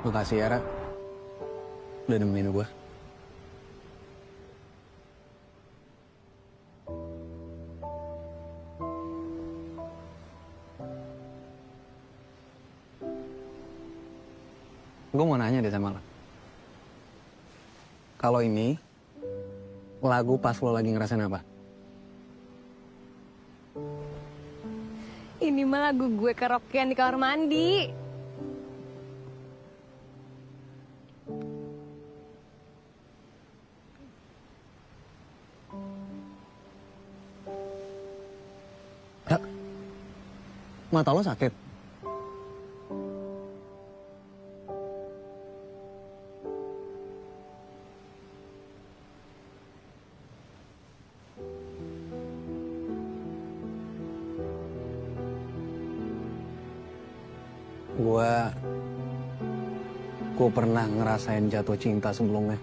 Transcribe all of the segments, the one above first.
Makasih ya, Ra. Udah nemenin gue. Gue mau nanya deh sama lo. Kalau ini, lagu pas lo lagi ngerasain apa? Ini mah lagu gue karaokean di kamar mandi. Ya, mata lo sakit? Gue pernah ngerasain jatuh cinta sebelumnya.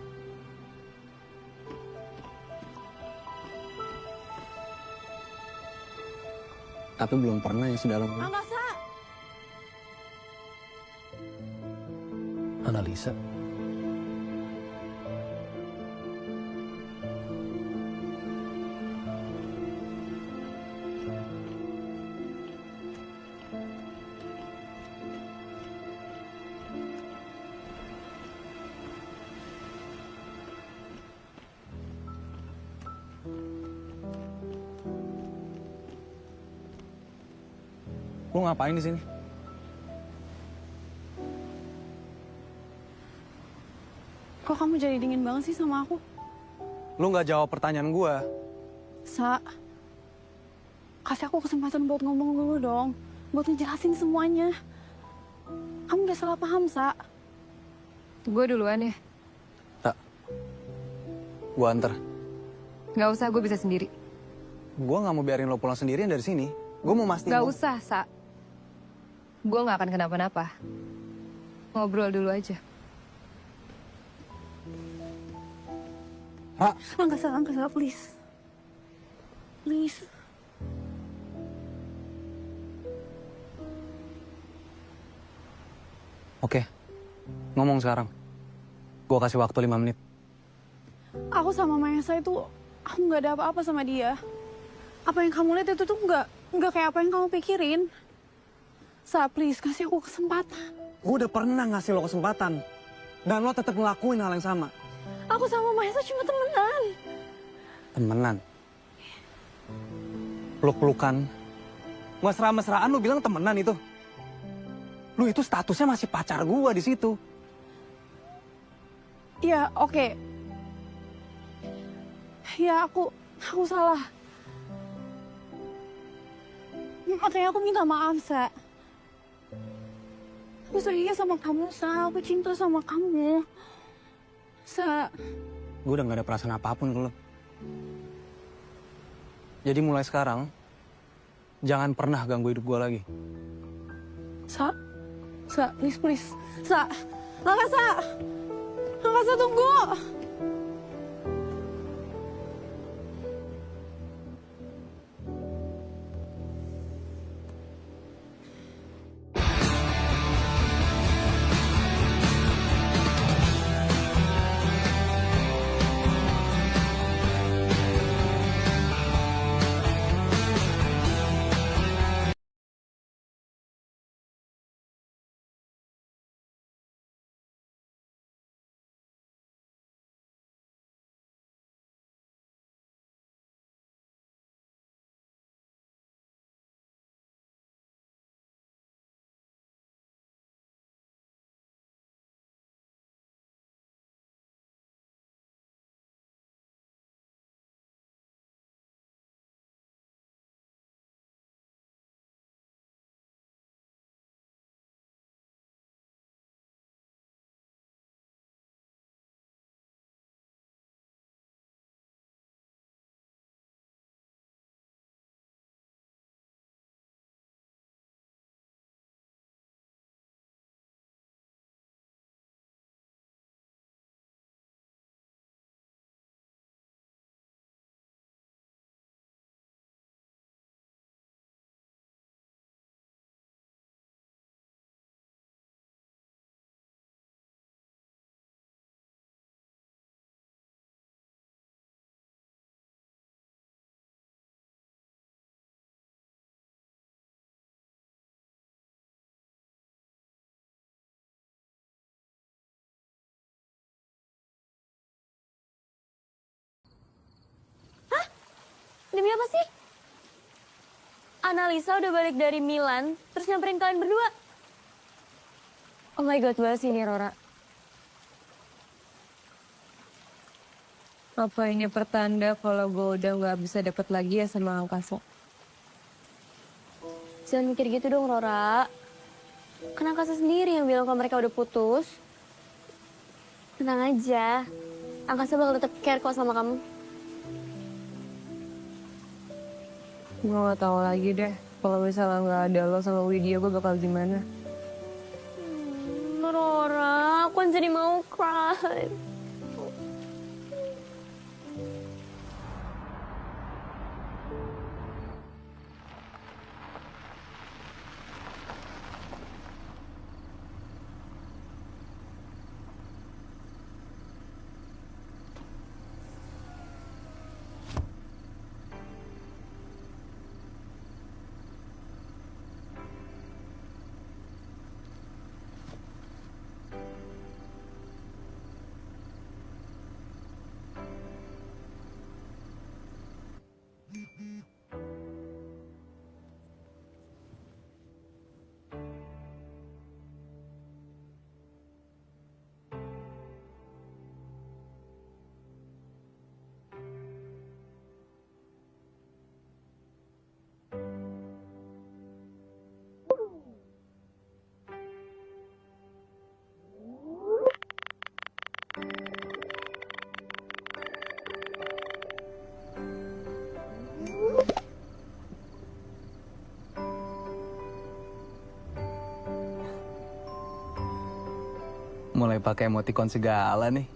Tapi belum pernah yang sedalam ini. Angkasa! Analisa. Lu ngapain di sini? Kok kamu jadi dingin banget sih sama aku? Lu nggak jawab pertanyaan gue. Sa, kasih aku kesempatan buat ngomong dulu dong. Buat ngejelasin semuanya. Kamu udah salah paham, Sa. Gue duluan ya. Tak. Gue anter. Gak usah, gue bisa sendiri. Gue nggak mau biarin lo pulang sendirian dari sini. Gue mau mastiin. Gak usah, Sa. Gue gak akan kenapa-napa. Ngobrol dulu aja. Ra. Angkasa, please. Please. Oke. Ngomong sekarang. Gue kasih waktu 5 menit. Aku sama Mahesa itu, aku nggak ada apa-apa sama dia. Apa yang kamu lihat itu tuh nggak kayak apa yang kamu pikirin. Sa, please, kasih aku kesempatan. Gue udah pernah ngasih lo kesempatan. Dan lo tetap ngelakuin hal yang sama. Aku sama Mahesa cuma temenan. Temenan? Peluk-pelukan. Mesra-mesraan lo bilang temenan itu. Lu itu statusnya masih pacar gue di situ. Ya, oke. Ya, aku salah. Makanya aku minta maaf, Sa. Aku sayang sama kamu, Sa. Aku cinta sama kamu. Sa. Gue udah gak ada perasaan apapun ke lo. Jadi mulai sekarang, jangan pernah ganggu hidup gue lagi. Sa. Sa, please. Sa. Angkasa! Angkasa, tunggu! demi apa sih? Analisa udah balik dari Milan, terus nyamperin kalian berdua. Oh my god, banget sih ini Rora. Apa ini pertanda kalau gue udah nggak bisa deket lagi ya sama Angkasa? Jangan mikir gitu dong, Rora. Kan Angkasa sendiri yang bilang kalau mereka udah putus. Tenang aja. Angkasa bakal tetap care kok sama kamu. Gue nggak tahu lagi deh. Kalau misalnya nggak ada lo sama Widya, gue bakal gimana? Rora, aku jadi mau cry. Mulai pakai emoticon segala nih.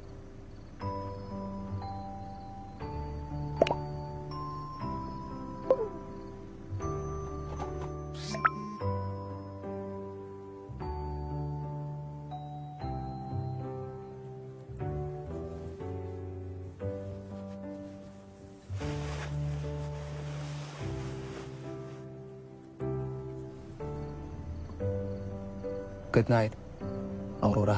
Good night, Aurora.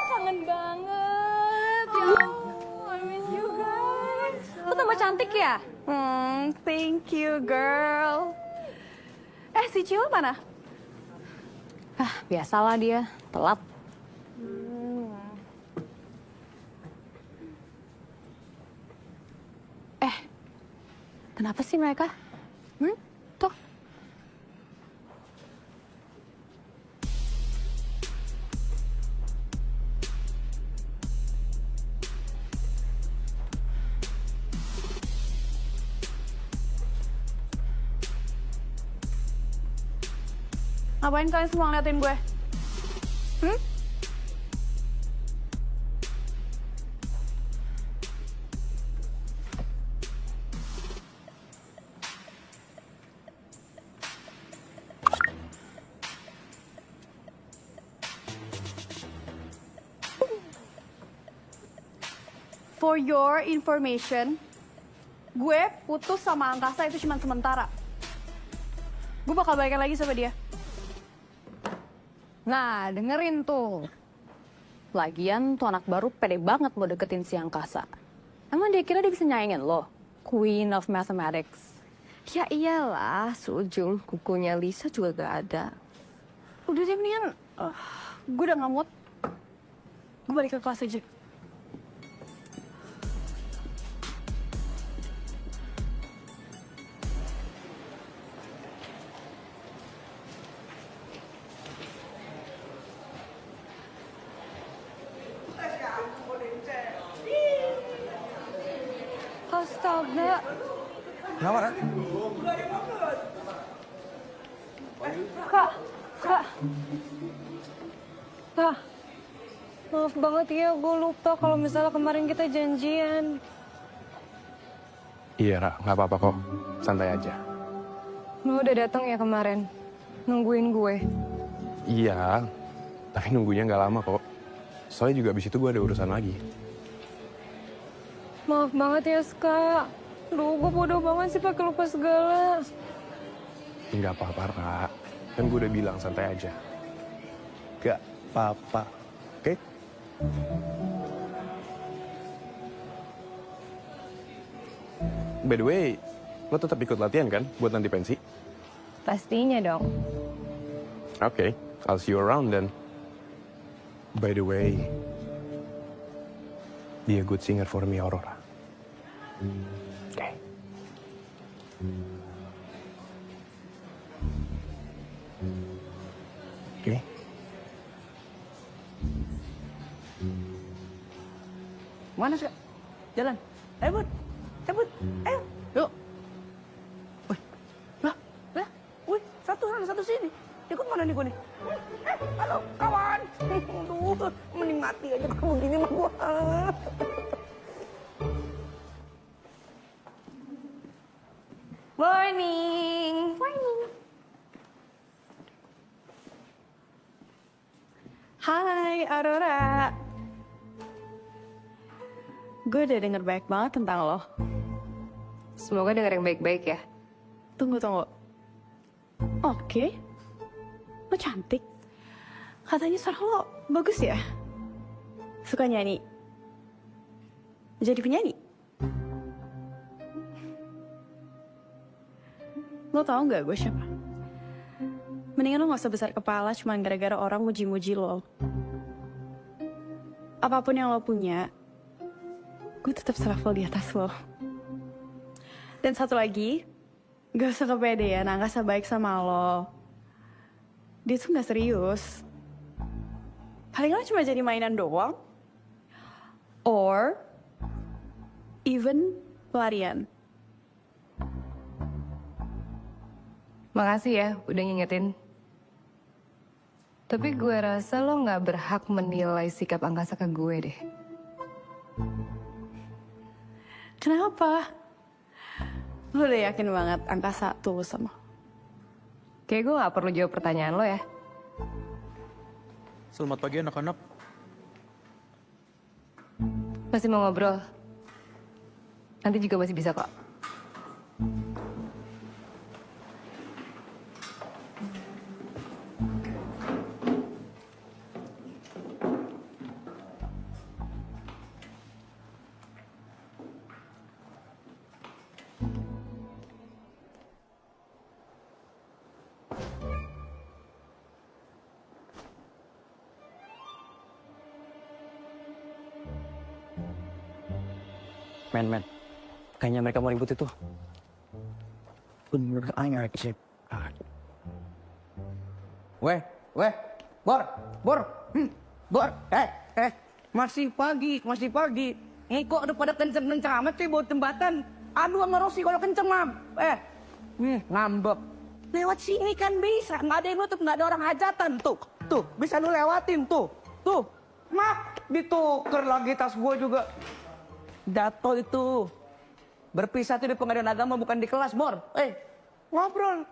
Kangen banget. Ya ampun, I miss you guys. Lo tambah cantik ya? Thank you, girl. Si Cila mana? Biasalah dia, telat. Kenapa sih mereka? Tuh. Ngapain kalian semua ngeliatin gue? For your information, gue putus sama Angkasa itu cuma sementara. Gue bakal balikan lagi sama dia. Nah, dengerin tuh. Lagian tuh anak baru pede banget lo deketin si Angkasa. Emang dia kira dia bisa nyaingin lo? Queen of Mathematics. Ya iyalah, seujung kukunya Lisa juga gak ada. Udah deh mendingan, gue udah nggak mood. Gue balik ke kelas aja. Astaga. Kenapa, Ren? Kak. Kak. Maaf banget ya, gue lupa kalau misalnya kemarin kita janjian. Iya, Ra, nggak apa-apa kok. Santai aja. Lo udah datang ya kemarin? Nungguin gue? Iya, tapi nunggunya nggak lama kok. Soalnya juga abis itu gue ada urusan lagi. Maaf banget ya, Ska. Duh, gue bodoh banget sih pakai lupa segala. Nggak apa-apa, Ra. Kan gue udah bilang santai aja. Gak apa-apa, oke? By the way, lo tetap ikut latihan kan buat nanti pensi? Pastinya dong. Oke, I'll see you around then. By the way, be a good singer for me, Aurora. Okay. Okay. Mana sih? Jalan. Ayo, Bud. Cabut. Ayo. Yuk. Wih. Lah. Wih, satu sana, satu sini. Ikut mana nih gue nih? Halo, kawan. Aduh, mending mati aja kalau begini mah gua. Morning. Hai, Aurora. Gue udah denger baik banget tentang lo. Semoga denger yang baik-baik ya. Tunggu. Oke. Lo cantik. Katanya suara lo bagus ya? Suka nyanyi? Jadi penyanyi? Lo tau gak gue siapa? Mendingan lo gak usah besar kepala cuma gara-gara orang muji-muji lo. Apapun yang lo punya, gue tetap selevel di atas lo. Dan satu lagi, gak usah kepedean, Angkasa baik sama lo. Dia tuh gak serius. Paling lo cuma jadi mainan doang. Or, even pelarian. Makasih ya udah ngingetin. Tapi gue rasa lo gak berhak menilai sikap Angkasa ke gue deh. Kenapa? Lo udah yakin banget Angkasa tulus sama lo? Kayak gue gak perlu jawab pertanyaan lo ya. Selamat pagi anak-anak. Masih mau ngobrol? Nanti juga masih bisa kok. Men. Kayaknya mereka mau ribut itu. Bener aja cek. Weh. Bor. Masih pagi. Kok udah pada kenceng-kenceng amat sih buat jembatan. Aduh sama Rosi kalau kenceng, Mam. Ngambek. Lewat sini kan bisa. Nggak ada yang nutup, nggak ada orang hajatan. Tuh. Bisa lu lewatin, tuh. Mak, dituker lagi tas gue juga. Jatuh itu. Berpisah tuh di pengadilan agama bukan di kelas, Bor. Ngobrol.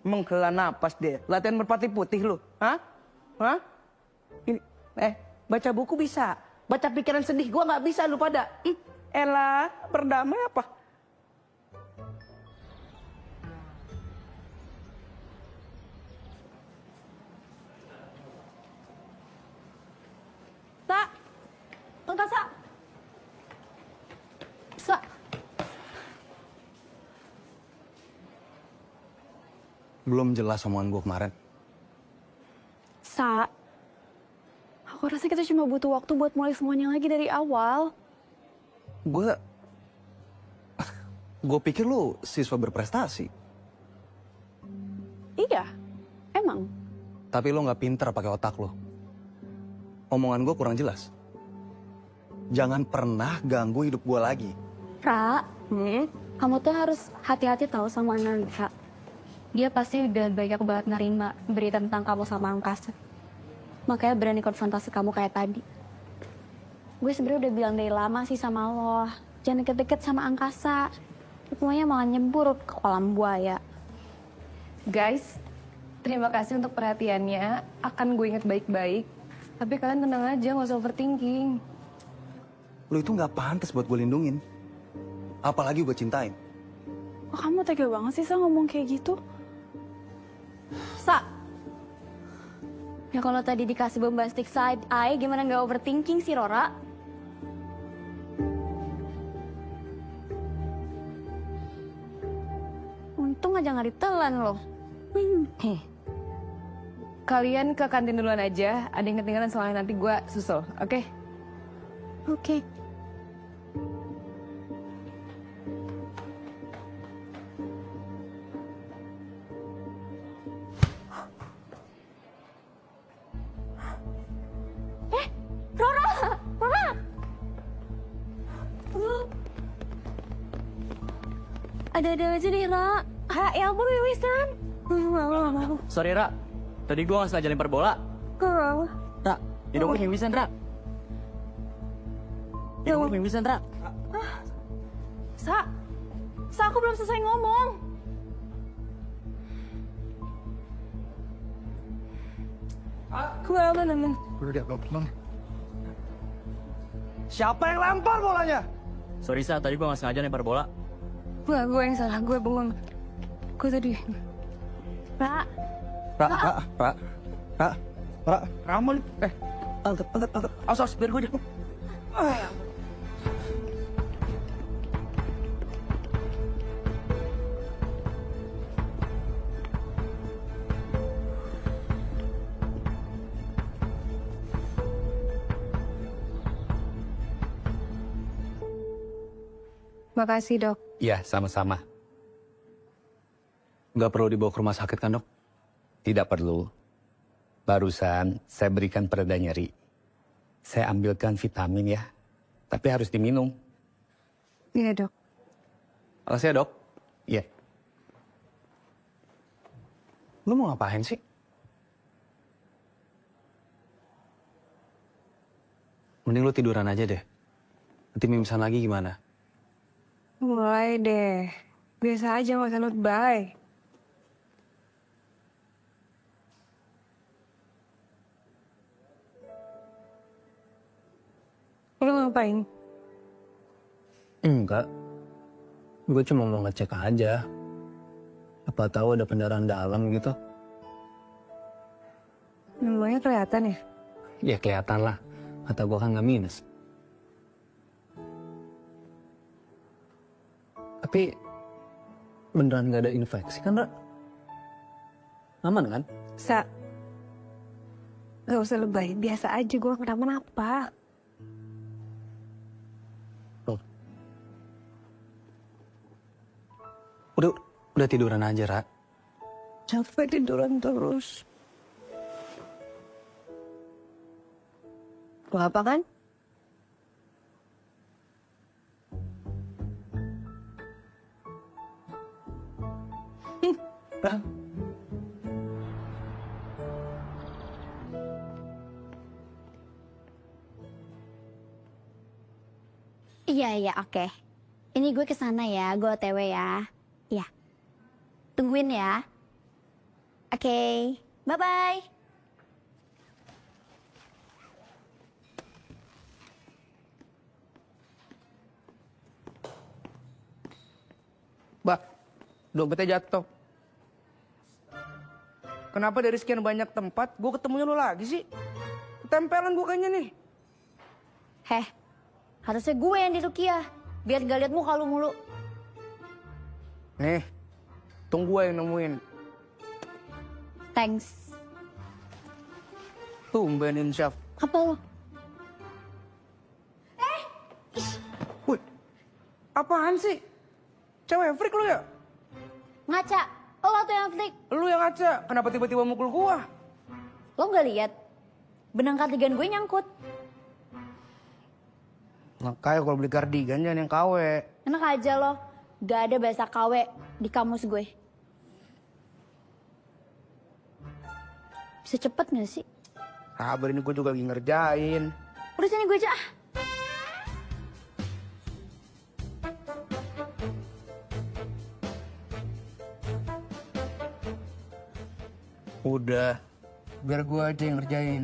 Menghela napas dia. Latihan merpati putih lu. Hah? Ini, baca buku bisa. Baca pikiran sedih gua nggak bisa lu pada. Elah, berdamai apa? Angkasa! Sa! Belum jelas omongan gue kemarin. Sa, aku rasa kita cuma butuh waktu buat mulai semuanya lagi dari awal. Gue pikir lu siswa berprestasi. Iya, emang. Tapi lo nggak pinter pakai otak lo. Omongan gue kurang jelas. Jangan pernah ganggu hidup gue lagi. Ra, kamu tuh harus hati-hati tahu sama Nanda. Dia pasti udah banyak banget nerima berita tentang kamu sama angkasa. Makanya berani konfrontasi kamu kayak tadi. Gue sebenarnya udah bilang dari lama sih sama lo, jangan deket-deket sama angkasa. Semuanya malah nyebur ke kolam buaya. Guys, terima kasih untuk perhatiannya. Akan gue inget baik-baik. Tapi kalian tenang aja, gak usah overthinking. Lu itu nggak pantas buat gue lindungin. Apalagi gue cintain. Kok kamu tega banget sih Sa ngomong kayak gitu? Sa, ya kalau tadi dikasih bombastic side eye, gimana nggak overthinking sih Rora? Untung aja nggak ditelan loh. Kalian ke kantin duluan aja. Ada yang ketinggalan soalnya nanti gue susul, oke? Oke. Ada-ada aja nih, Ra. Ya ampun, Wiwisan. Sorry, Ra. Tadi gua nggak sengaja lempar bola. Ra, hidupku pingsan, Ra. Hidupku pingsan, Ra. Sa, aku belum selesai ngomong. Kemana, Nemen? Siapa yang lempar bolanya? Sorry, Sa. Tadi gua nggak sengaja lempar bola. Wah, gue yang salah. Gue bengong. Gue tadi... Ra, Ra. Ramon, Angkat. awas biar gue deh. Makasih, Dok. Ya, sama-sama. Nggak perlu dibawa ke rumah sakit kan, Dok? Tidak perlu. Barusan saya berikan pereda nyeri. Saya ambilkan vitamin ya. Tapi harus diminum. Iya, Dok. Makasih ya, Dok. Iya. Lu mau ngapain sih? Mending lu tiduran aja deh. Nanti mimisan lagi gimana? Mulai deh. Biasa aja, gak usah lebay. Lu ngapain? Enggak. Gue cuma mau ngecek aja. Apa tahu ada pendarahan dalam gitu. Namanya kelihatan ya? Ya kelihatan lah. Kata gue kan nggak minus. Tapi beneran nggak ada infeksi kan, Ra? Aman kan? Sa, gak usah lebay. Biasa aja, gue kenapa-napa. Loh. Udah tiduran aja, Ra. Capek tiduran terus. Gak apa kan? iya, oke. Ini gue kesana ya, gue OTW ya. Iya. Tungguin ya. Oke, bye-bye. Mbak, dompetnya jatuh. Kenapa dari sekian banyak tempat, gue ketemunya lo lagi sih? Ketempelan gue kayaknya nih. Heh, harusnya gue yang di Rukiah. Biar gak liat muka lu mulu. Nih, tunggu gue yang nemuin. Thanks. Tumbenin, Syaf. Apa lo? Wih, apaan sih? Cewek freak lu ya? Ngaca, lo tuh yang flik. Lu yang ngaca, kenapa tiba-tiba mukul gua? Lo gak lihat? Benang kardigan gue nyangkut. Makanya kalau beli kardigan jangan yang KW. Enak aja loh, gak ada bahasa KW di kamus gue. Bisa cepet gak sih? Sabar, ini gue juga lagi ngerjain. Udah sini gue aja ah. Udah, biar gue aja yang ngerjain.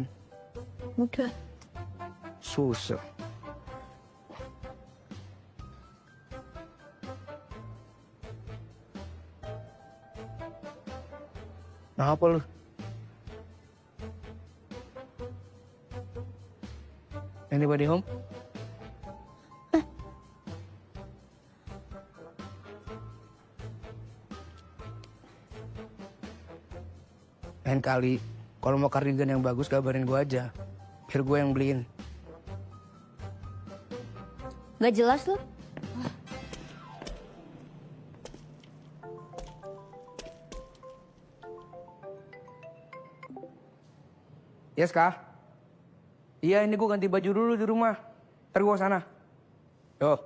Udah. Susah. Nah, apa lu? Anybody home? Lain kali, kalau mau kardigan yang bagus kabarin gue aja. Biar gue yang beliin. Gak jelas loh. Yes, Kak? Iya, ini gue ganti baju dulu di rumah. Ntar gue kesana. Yo.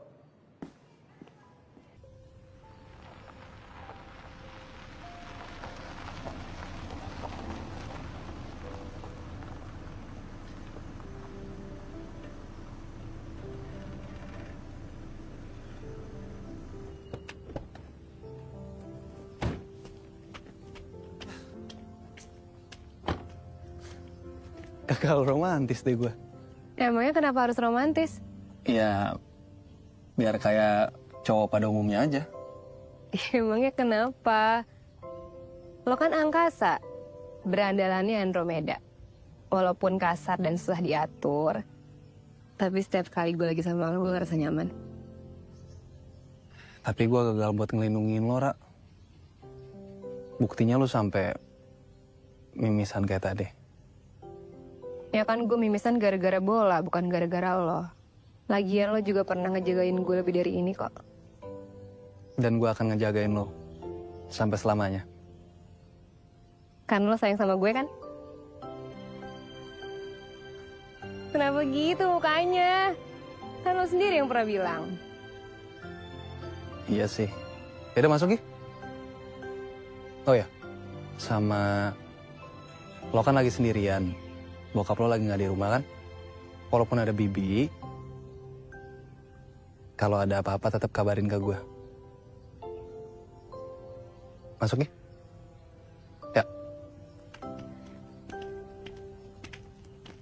Gagal romantis deh gue. Emangnya kenapa harus romantis? Ya, biar kayak cowok pada umumnya aja. Emangnya kenapa? Lo kan angkasa, berandalannya Andromeda. Walaupun kasar dan susah diatur, tapi setiap kali gue lagi sama lo, gue ngerasa nyaman. Tapi gue gagal buat ngelindungin lo, Ra. Buktinya lo sampai mimisan kayak tadi. Ya kan gue mimisan gara-gara bola, bukan gara-gara lo. Lagian lo juga pernah ngejagain gue lebih dari ini kok. Dan gue akan ngejagain lo sampai selamanya. Kan lo sayang sama gue kan? Kenapa gitu mukanya? Kan lo sendiri yang pernah bilang. Iya sih. Yaudah masuk ya. Oh ya, sama lo kan lagi sendirian. Bokap lo lagi nggak di rumah kan? Walaupun ada Bibi, kalau ada apa-apa tetap kabarin ke gue. Masuk ya? Ya.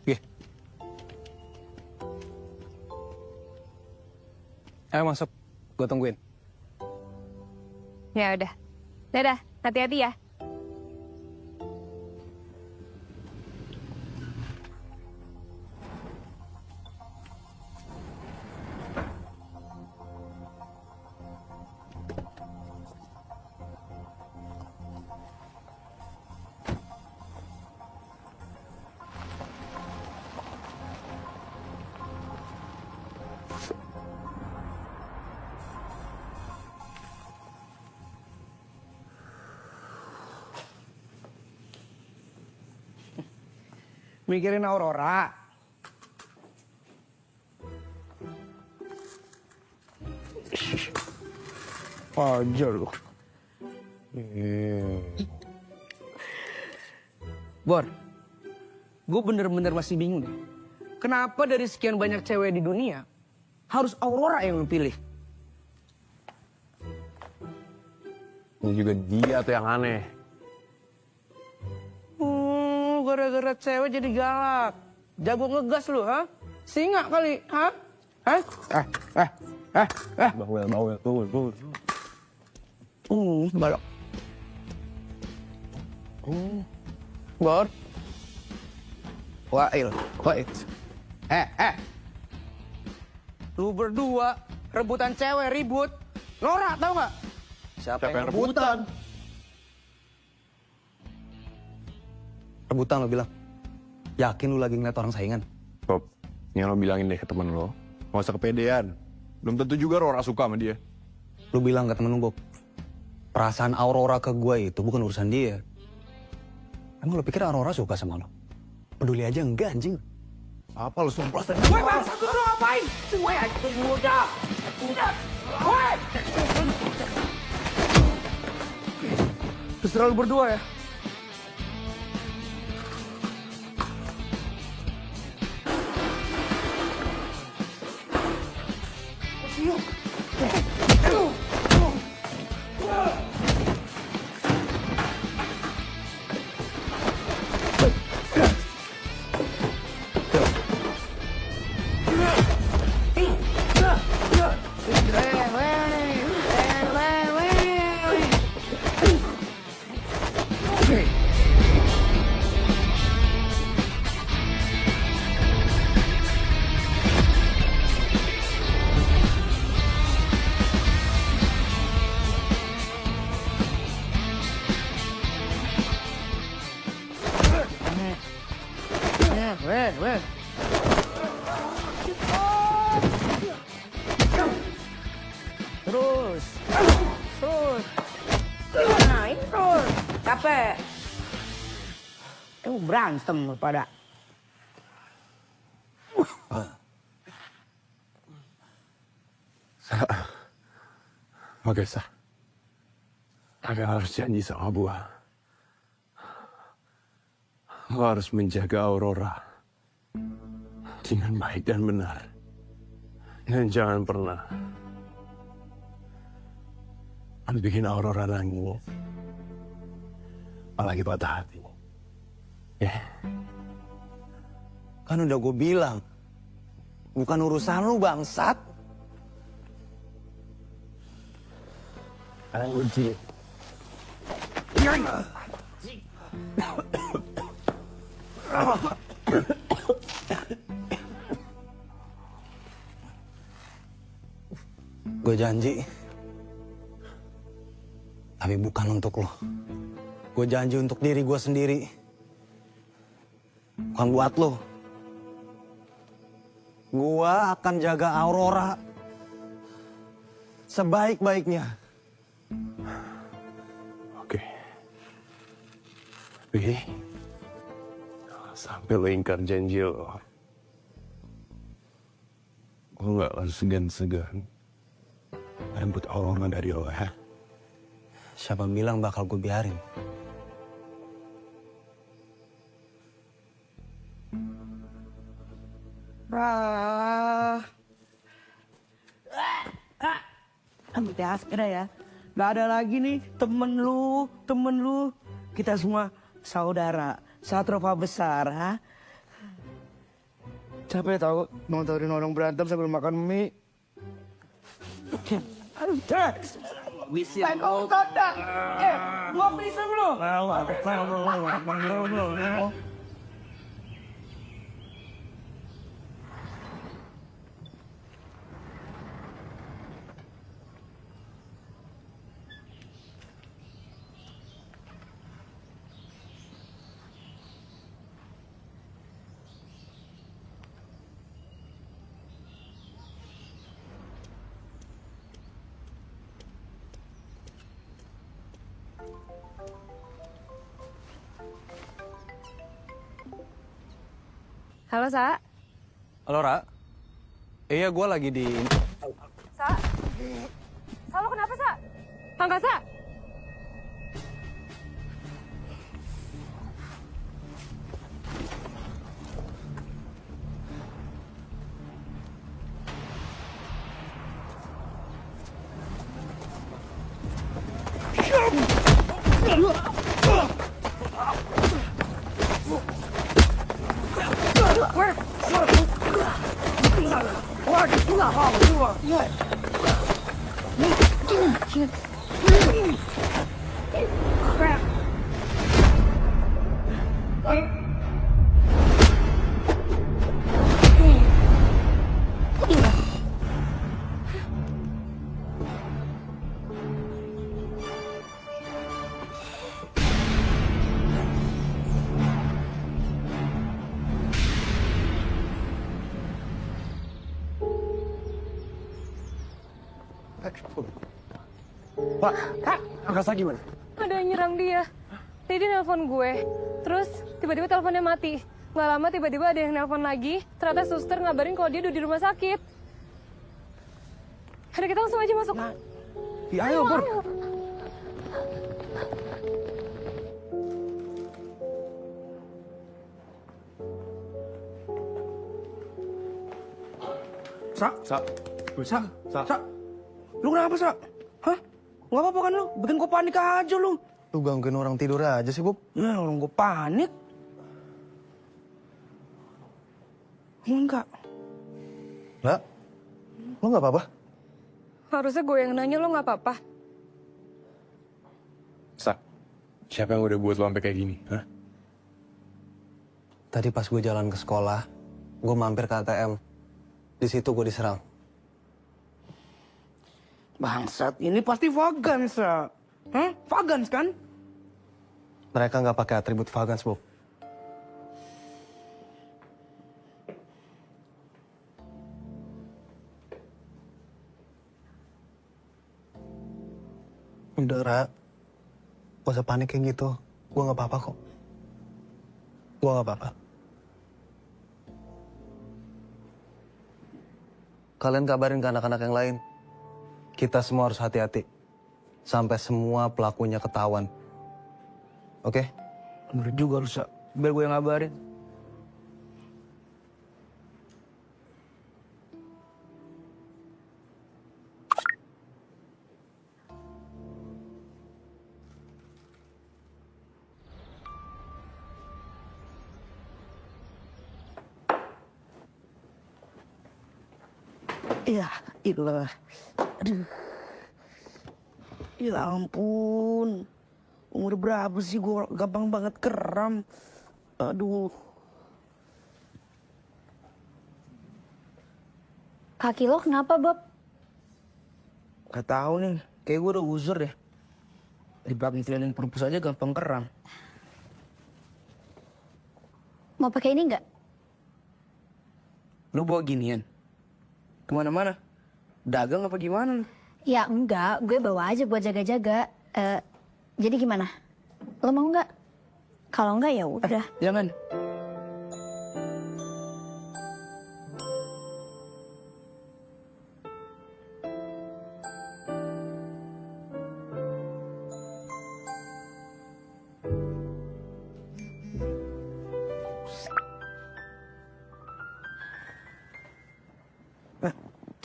Oke. Ayo masuk, gue tungguin. Ya udah. Dadah, hati-hati ya. Mikirin Aurora. Ajar lu. Bor, gue bener-bener masih bingung deh. Kenapa dari sekian banyak cewek di dunia, harus Aurora yang lu pilih? Ini juga dia tuh yang aneh. Gara-gara cewek jadi galak. Jago ngegas lu, ha? Singa kali, ha? Hah? Bawel. Balok. Bor. Wail. Lu berdua rebutan cewek ribut. Norak tau nggak? Siapa yang rebutan? Rebutan lo bilang. Yakin lu lagi ngeliat orang saingan? Bob, yang lo bilangin deh ke temen lo. Gak usah kepedean. Belum tentu juga Rora suka sama dia. Lu bilang ke temen lu, Bob. Perasaan Aurora ke gue itu bukan urusan dia. Emang lo pikir Aurora suka sama lo? Peduli aja enggak, anjing. Apa lu sumpah? Woi bangsa tuh lu ngapain? Woi anjing muda. Woi. Terserah lu berdua ya. Terus. Nah, ini terus. Capek. Berantem pada. Oke, Sa. Agak harus janji sama gua. Lo harus menjaga Aurora dengan baik dan benar. Dan jangan pernah bikin Aurora nangis. Apalagi patah hati. Ya. Kan udah gue bilang, bukan urusan lu bangsat. Sekarang kunci. Gue janji, tapi bukan untuk lo. Gue janji untuk diri gue sendiri, bukan buat lo. Gue akan jaga Aurora sebaik-baiknya. Oke. Tapi sampai lo ingkar janji lo, gue gak akan segan-segan rebut Aurora dari lo, ya. Siapa bilang bakal gue biarin? Udah sekarang ya. Gak ada lagi nih temen lu. Kita semua saudara. Satrova besar, ha? Capek tau nontonin orang berantem sambil makan mie. Aduh, Dex. Saya kau tanda. Gua bisa belum? Halo, Sa. Halo, Ra. Iya, gue lagi di... Sa? Sa, lo kenapa, Sa? Angga, Sa? Pak, Angkasa gimana? Ada yang nyerang dia. Tadi dia nelpon gue. Terus tiba-tiba teleponnya mati. Gak lama tiba-tiba ada yang nelpon lagi. Ternyata suster ngabarin kalau dia udah di rumah sakit. Ada kita langsung aja masuk. Ya, ayo, Bur. Sa, Sa, Sa, Sa. Lu kenapa, Sa? Hah? Gak apa-apa kan lu? Bikin gue panik aja lu. Lu gangguin orang tidur aja sih, Bob. Ya, orang gue panik. Enggak. Lah, lu nggak apa-apa? Harusnya gue yang nanya, lo gak apa-apa. Sa, siapa yang udah buat lo sampai kayak gini? Hah? Tadi pas gue jalan ke sekolah, gue mampir ke ATM. Di situ gue diserang. Bangsat, ini pasti Vagans, Sa. Hah? Vagans kan? Mereka nggak pakai atribut Vagans, Bob. Udah, Ra. Gak usah panik kayak gitu. Gue nggak apa-apa kok. Gue nggak apa-apa. Kalian kabarin ke anak-anak yang lain. Kita semua harus hati-hati. Sampai semua pelakunya ketahuan. Oke? Bener juga lu, Sa. Biar gue yang ngabarin. Ya, ilah. Aduh. Ya ampun. Umur berapa sih gue gampang banget kram. Aduh. Kaki lo kenapa, Bob? Gak tahu nih. Kayak gue udah uzur deh. Di belakang training perpus aja gampang kram. Mau pakai ini nggak? Lu bawa ginian? Kemana-mana? Dagang apa gimana? Ya enggak, gue bawa aja buat jaga-jaga. Jadi gimana? Lo mau nggak? Kalau nggak ya udah. Jangan.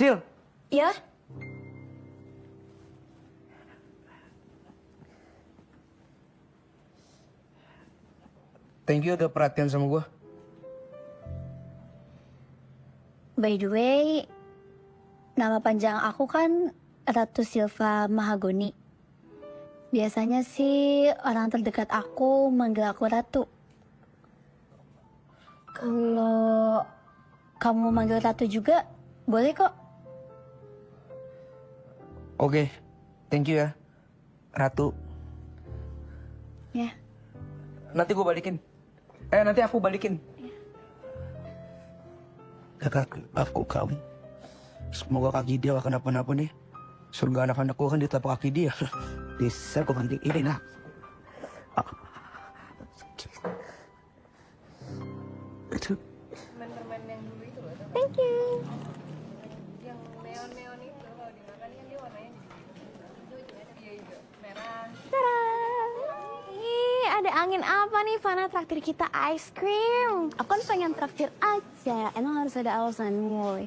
Cil. Ya? Thank you udah perhatian sama gue. By the way, nama panjang aku kan Ratu Silva Mahagoni. Biasanya sih orang terdekat aku manggil aku Ratu. Kalau kamu manggil Ratu juga, boleh kok. Oke, thank you ya, Ratu. Ya. Nanti gue balikin. Nanti aku balikin. Kakak, aku kamu. Semoga kaki dia gak kenapa-napa nih. Surga anak-anakku kan di telapak kaki dia. Bisa aku ganti ini nah. Itu. Teman-teman yang dulu itu loh. Thank you. Yang neon-neon itu kalau dimakan kan dia warnanya hijau merah. Ih, ada angin apa nih? Fana traktir kita ice cream. Aku kan pengen traktir aja. Emang harus ada alasan, boy.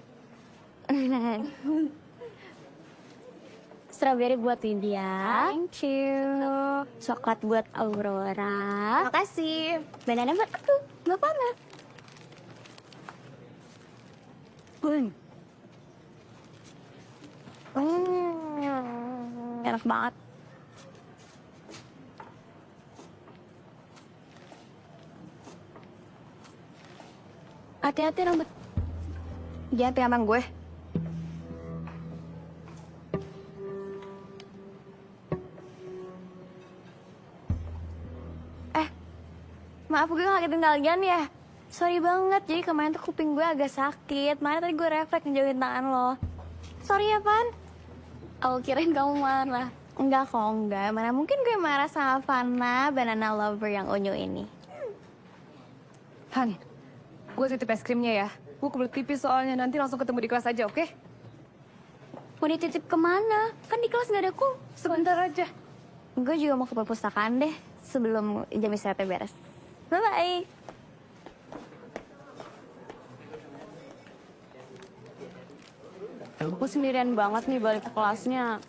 Strawberry buat Lydia. Thank you. Coklat buat Aurora. Makasih. Banana buat aku. Gak apa-apa. Enak banget. Hati-hati rambut. Jangan pegangan gue. Maaf gue gak ketinggalan ya. Sorry banget, jadi kemarin tuh kuping gue agak sakit. Makanya tadi gue refleks ngejauhin tangan lo. Sorry ya, Pan. Aku kirain kamu marah. Enggak kok, enggak. Mana mungkin gue marah sama Fana, banana lover yang unyu ini. Han, Gue titip es krimnya ya. Gue kebelet pipis soalnya, nanti langsung ketemu di kelas aja, oke? Mau dititip kemana? Kan di kelas nggak ada aku. Sebentar aja. Gue juga mau ke perpustakaan deh sebelum jam istirahatnya beres. Bye-bye. Aku sendirian banget nih balik ke kelasnya.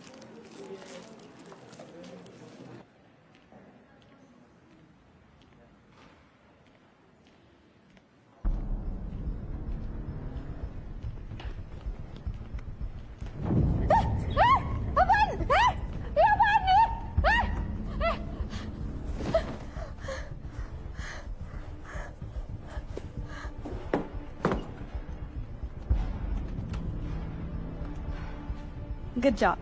Good job.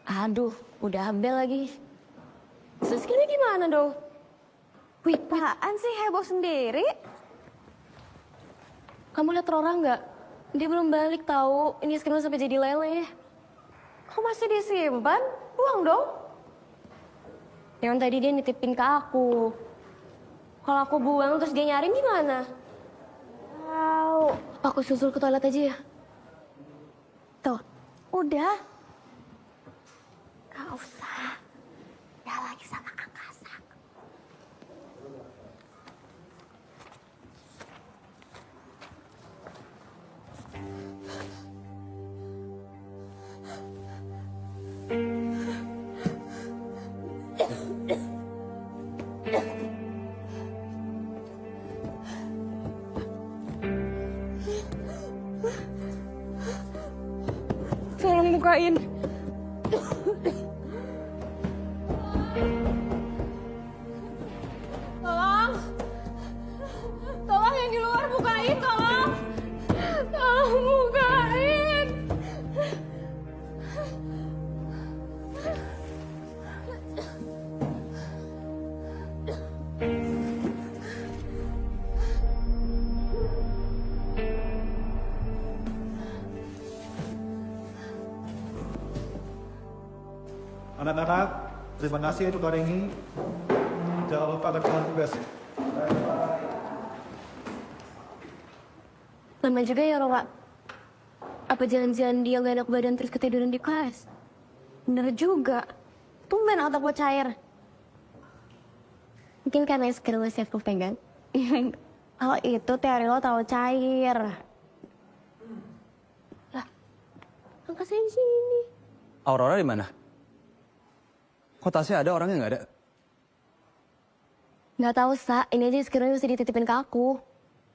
Aduh, udah bel lagi. Terus ini gimana dong? Wih, apaan sih heboh sendiri? Kamu lihat Rora nggak? Dia belum balik tahu. Ini es krim sampai jadi leleh. Kok masih disimpan? Buang dong. Yang tadi dia nitipin ke aku. Kalau aku buang terus dia nyariin gimana? Wow. Aku susul ke toilet aja ya. Tuh, udah. Gak usah. Dia lagi sama angkasa. Tolong bukain. Tolong. Tolong yang di luar bukain, tolong. Tolong bukain. Anak-anak, terima kasih untuk hari ini. Jangan lupa kerjakan tugas. Lama juga ya, Rora. Apa jangan-jangan dia gak enak badan terus ketiduran di kelas? Bener juga. Tumben otak gue cair. Mungkin karena es krim masih aku pegang. Kalau itu teori lo tahu cair. Angkasa di sini. Aurora di mana? Kok tasnya ada, orangnya nggak ada? Nggak tahu, Sa. Ini aja es krimnya mesti dititipin ke aku.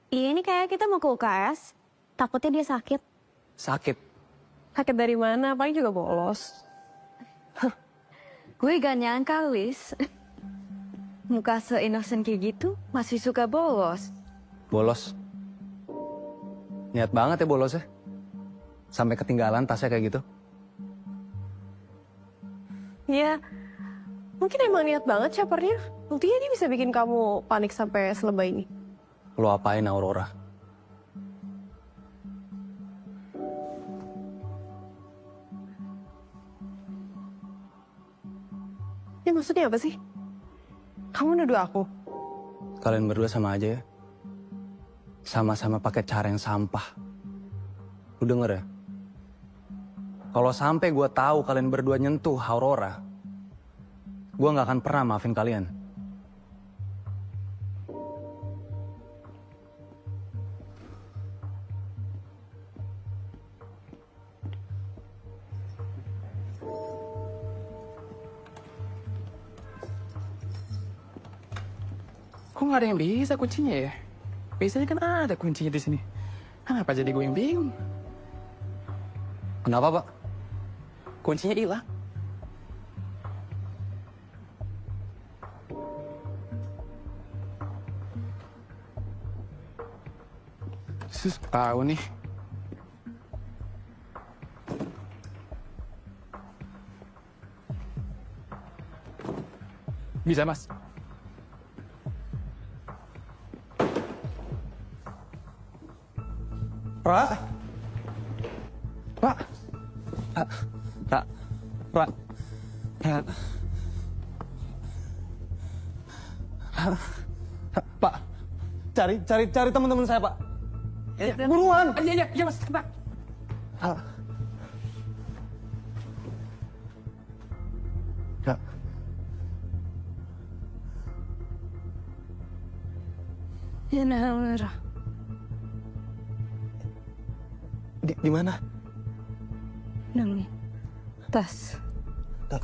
Iya, ini kayak kita mau ke UKS. Takutnya dia sakit. Sakit. Sakit dari mana? Paling juga bolos. Gue gak nyangka, Lis. Muka se-innocent kayak gitu, masih suka bolos. Bolos. Niat banget ya bolosnya. Sampai ketinggalan tasnya kayak gitu. Ya, mungkin emang niat banget capernya. Buktinya dia bisa bikin kamu panik sampai selebay ini. Lo apain, Aurora? Ya maksudnya apa sih? Kamu nuduh aku? Kalian berdua sama aja ya. Sama-sama pakai cara yang sampah. Lu denger ya? Kalau sampai gue tahu kalian berdua nyentuh Aurora, gue nggak akan pernah maafin kalian. Kok nggak ada yang bisa kuncinya ya? Biasanya kan ada kuncinya di sini. Kenapa jadi gue yang bingung? Kenapa, Pak? Kuncinya hilang. Sus, tahu nih. Bisa, Mas. Ra? Ra? Ra? Ra? Ra? Ra? Ra? Pak, cari teman-teman saya, Pak. Buruan. Iya, Mas. Pak. Ra? Ra? Ya, nah, Di mana? Nang, tas. Ra?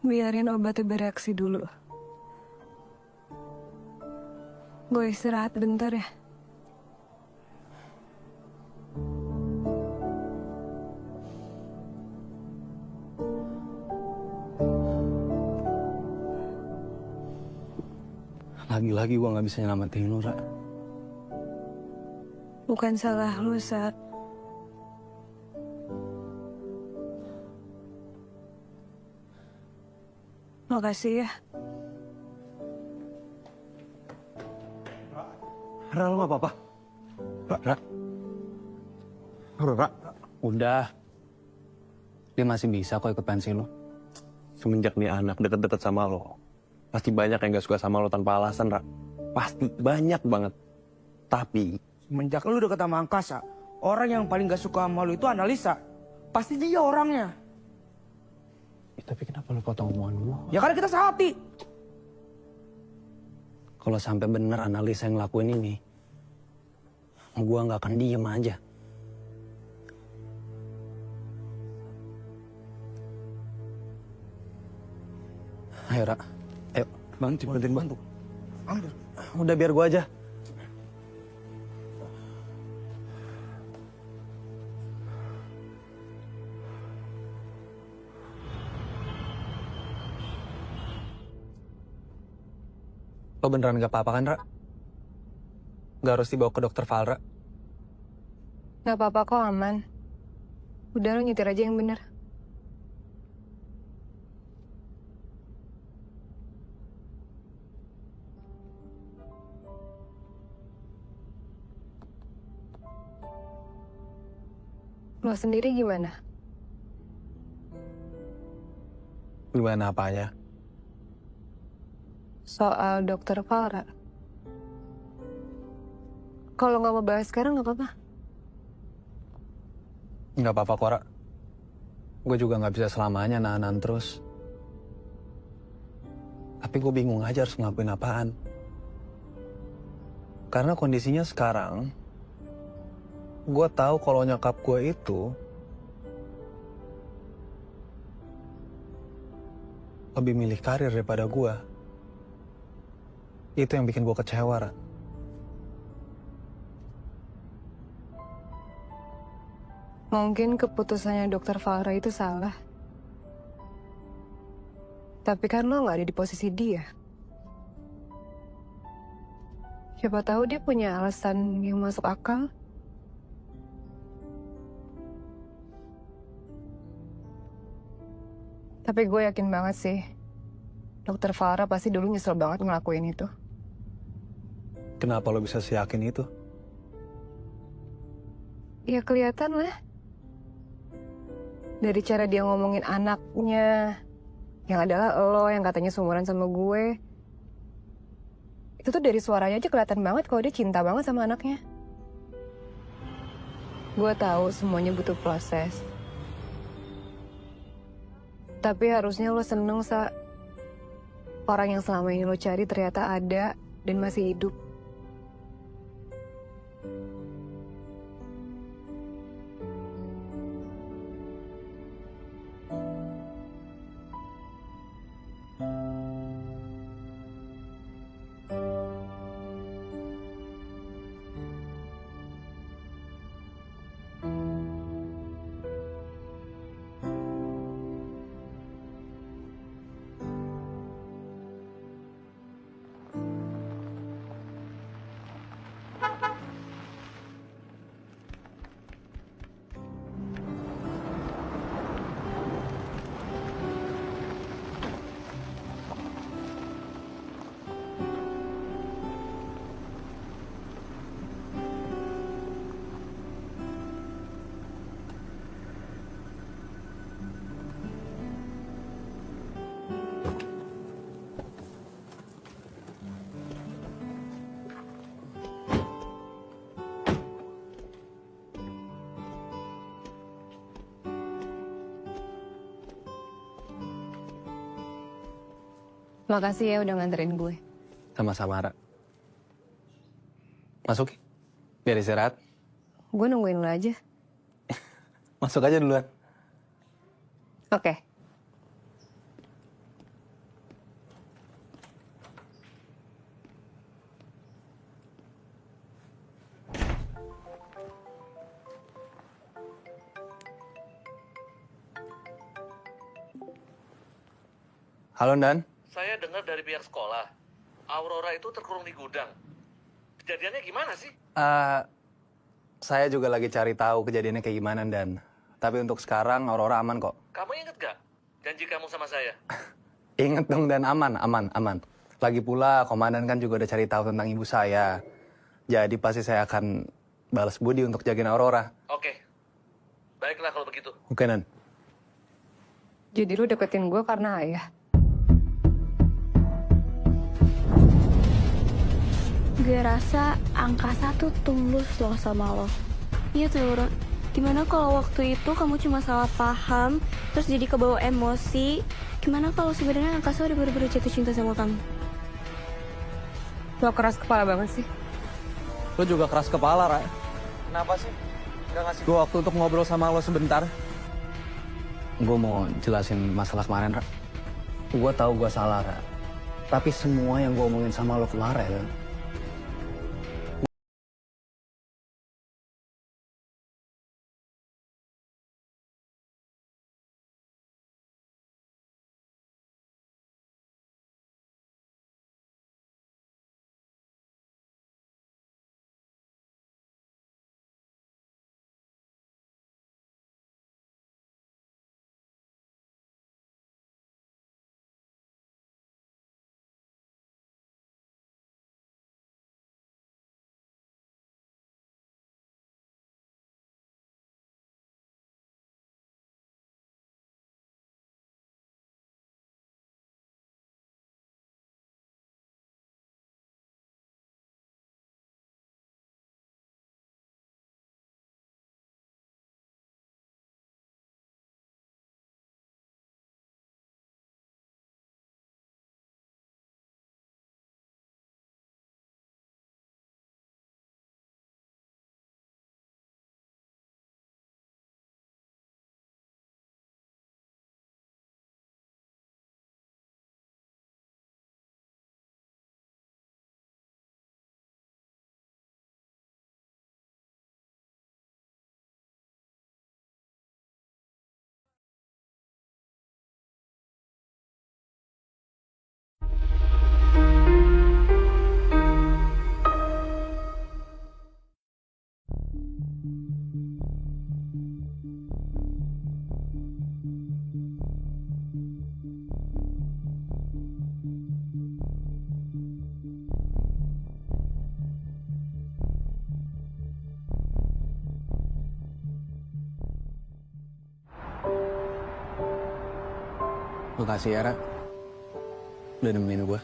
Biarin obatnya bereaksi dulu. Gue istirahat bentar ya. Lagi-lagi gue gak bisa nyelamatin lu, Ra. Bukan salah lu, Sa. Makasih ya. Ra, lu gak apa-apa? Ra? Ra? Udah. Dia masih bisa kok ikut pensi lu. Semenjak nih anak deket-deket sama lo, pasti banyak yang gak suka sama lo tanpa alasan, Ra. Pasti banyak banget. Tapi Semenjak lu deket sama Angkasa, orang yang paling gak suka sama lu itu Analisa. Pasti dia orangnya. Tapi kenapa lu potong omongan gua? Ya karena kita sehati. Kalau sampai bener analisa yang ngelakuin ini, gua nggak akan diem aja. Ayo, Ra. Ayo, bantuin bantu. Udah biar gua aja. Lo beneran gak apa-apa kan, Ra? Gak harus dibawa ke dokter Valra? Gak apa-apa kok, aman. Udah, lo nyetir aja yang bener. Lo sendiri gimana? Gimana apanya? Soal dokter Valra. Kalau nggak mau bahas sekarang nggak apa-apa. Nggak apa-apa kok, Ra. Gue juga nggak bisa selamanya nahan terus. Tapi gue bingung aja harus ngelakuin apaan. Karena kondisinya sekarang, gue tahu kalau nyokap gue itu lebih milih karir daripada gue. Itu yang bikin gue kecewa, Ra. Mungkin keputusannya dokter Valra itu salah. Tapi kan lo nggak ada di posisi dia. Siapa tahu dia punya alasan yang masuk akal. Tapi gue yakin banget sih, dokter Valra pasti dulu nyesel banget ngelakuin itu. Kenapa lo bisa seyakin itu? Ya kelihatan lah. Dari cara dia ngomongin anaknya, yang adalah lo yang katanya seumuran sama gue. Itu tuh dari suaranya aja kelihatan banget kalau dia cinta banget sama anaknya. Gue tahu semuanya butuh proses. Tapi harusnya lo seneng, Sa. Orang yang selama ini lo cari ternyata ada dan masih hidup. Makasih ya udah nganterin gue. Sama-sama, Ra. Masuk, biar istirahat. Gue nungguin lo aja. Masuk aja duluan. Oke. Halo, Dan. Saya dengar dari pihak sekolah, Aurora itu terkurung di gudang. Kejadiannya gimana sih? Saya juga lagi cari tahu kejadiannya kayak gimana, Dan. Tapi untuk sekarang Aurora aman kok. Kamu inget gak janji kamu sama saya? Ingat dong, Dan. Aman. Lagi pula, komandan kan juga udah cari tahu tentang ibu saya. Jadi pasti saya akan balas budi untuk jagain Aurora. Oke. Baiklah kalau begitu. Oke, Dan. Jadi lu deketin gue karena ayah? Gue rasa angkasa tuh tulus loh sama lo. Iya tuh, Ron. Gimana kalau waktu itu kamu cuma salah paham, terus jadi kebawa emosi? Gimana kalau sebenarnya angkasa udah bener-bener jatuh cinta sama kamu? Lo keras kepala banget sih. Lo juga keras kepala, Ra. Kenapa sih? Gak ngasih gue waktu untuk ngobrol sama lo sebentar? Gue mau jelasin masalah kemarin, Ra. Gue tahu gue salah, Ra. Tapi semua yang gue omongin sama lo kemarin, makasih ya, Ra. Udah nemenin gue.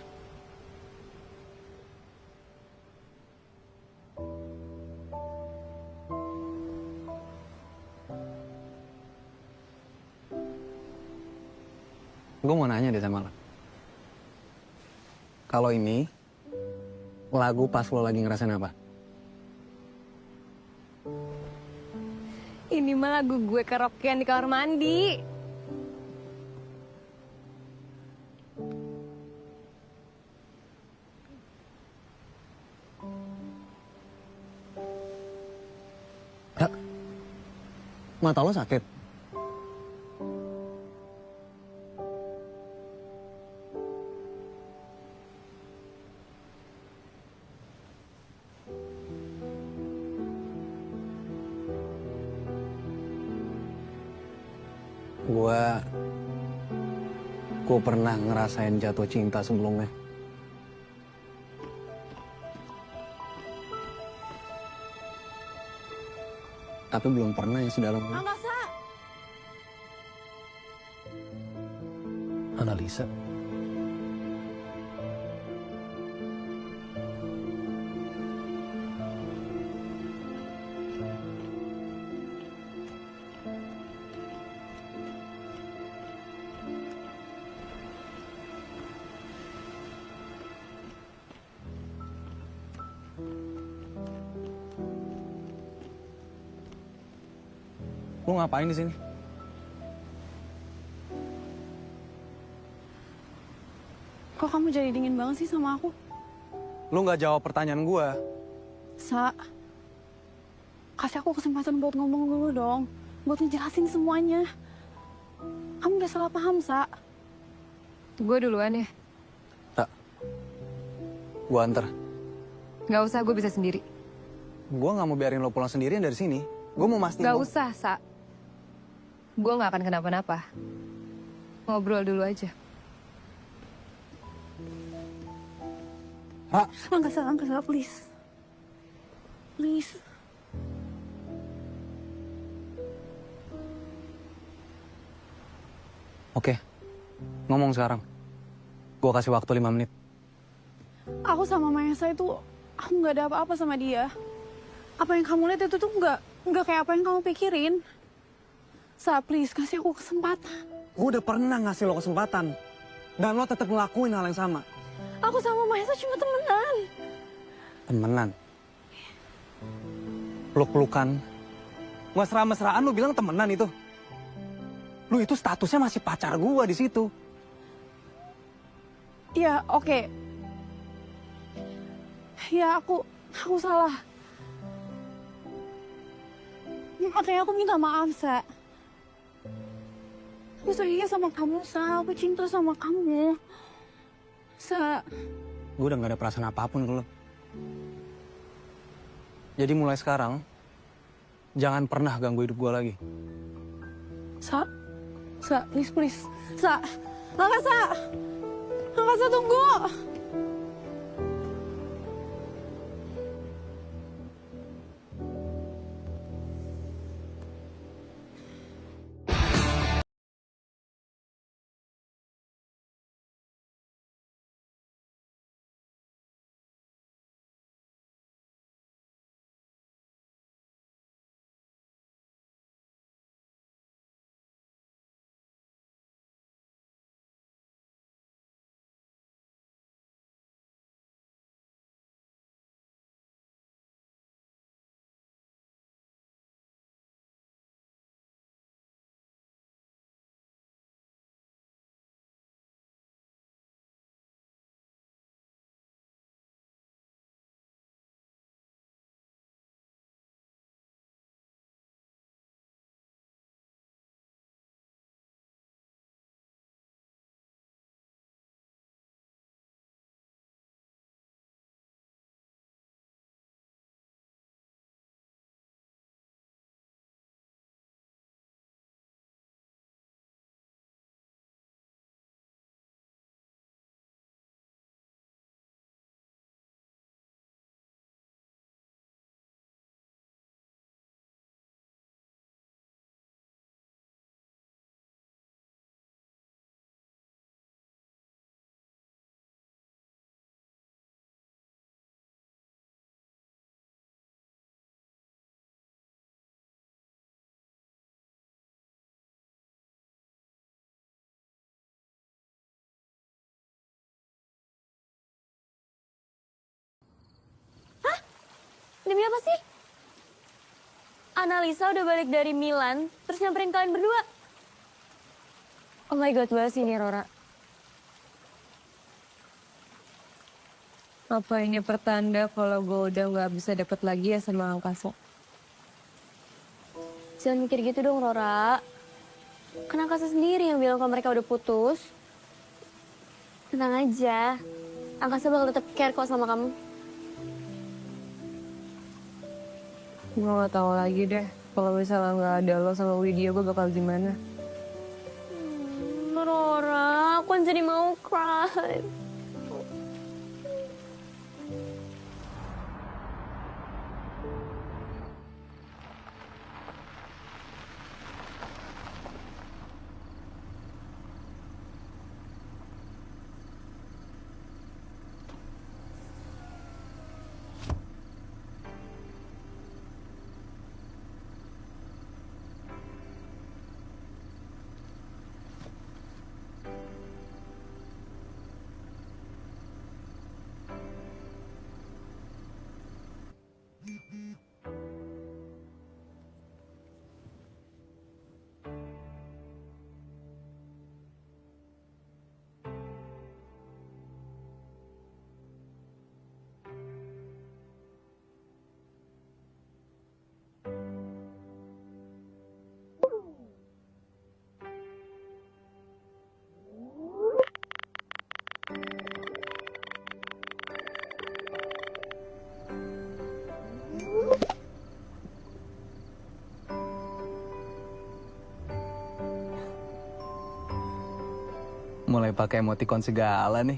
Gue mau nanya deh sama lo. Kalau ini, lagu pas lo lagi ngerasain apa? Ini mah lagu gue karaokean di kamar mandi. Mata lo sakit? Gue pernah ngerasain jatuh cinta sebelumnya. Tapi belum pernah yang sedalam ini. Angkasa! Analisa. Lu ngapain di sini? Kok kamu jadi dingin banget sih sama aku? Lu nggak jawab pertanyaan gua. Sa, kasih aku kesempatan buat ngomong dulu dong. Buat ngejelasin semuanya. Kamu udah salah paham, Sa. Gue duluan ya. Tak. Gua anter. Gak usah, gue bisa sendiri. Gua nggak mau biarin lo pulang sendirian dari sini. Gua mau mastiin. Gak usah, Sa. Gue gak akan kenapa-napa. Ngobrol dulu aja. Angga, Sa, please. Please. Oke. Ngomong sekarang. Gua kasih waktu 5 menit. Aku sama Mahesa itu, aku nggak ada apa-apa sama dia. Apa yang kamu lihat itu tuh nggak kayak apa yang kamu pikirin. Sa, please kasih aku kesempatan. Gue udah pernah ngasih lo kesempatan. Dan lo tetap ngelakuin hal yang sama. Aku sama Mahesa cuma temenan. Temenan? Peluk-pelukan. Mesra-mesraan lo bilang temenan itu. Lo itu statusnya masih pacar gue di situ. Ya, oke. Ya, aku salah. Makanya aku minta maaf, Sa. Aku sayang sama kamu, Sa. Aku cinta sama kamu. Sa. Gue udah gak ada perasaan apapun ke lo. Jadi mulai sekarang, jangan pernah ganggu hidup gue lagi. Sa, please. Sa, Angga, tunggu. Demi apa sih? Analisa udah balik dari Milan, terus nyamperin kalian berdua. Oh my god, bahas ini Rora. Apa ini pertanda kalau gue udah gak bisa dapet lagi ya sama Angkasa? Jangan mikir gitu dong Rora. Kan Angkasa sendiri yang bilang kalau mereka udah putus. Tenang aja. Angkasa bakal tetap care kok sama kamu. Gue gak tahu lagi deh. Kalau misalnya gak ada lo sama Widya, gue bakal gimana? Rora, aku jadi mau cry. Mulai pakai emoticon segala nih.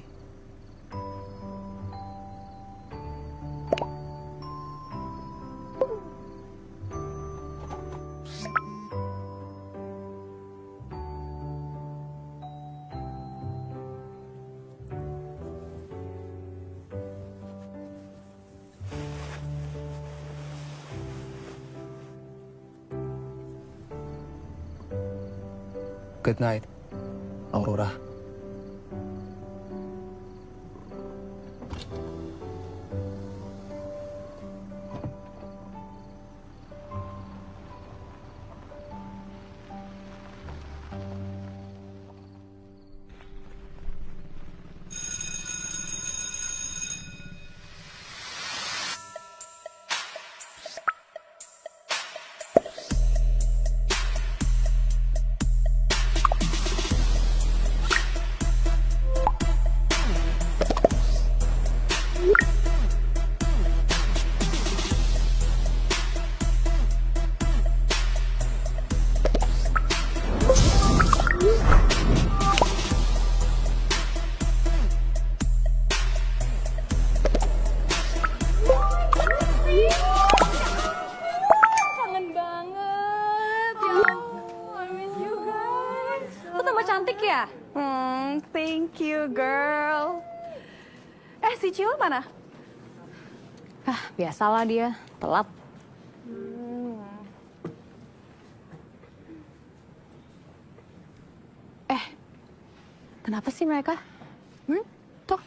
Good night, Aurora. Kangen banget. Ya ampun, I miss you guys. Lo tambah cantik ya? Thank you, girl. Si Cil mana? Biasalah dia, telat. Kenapa sih mereka? Tuh.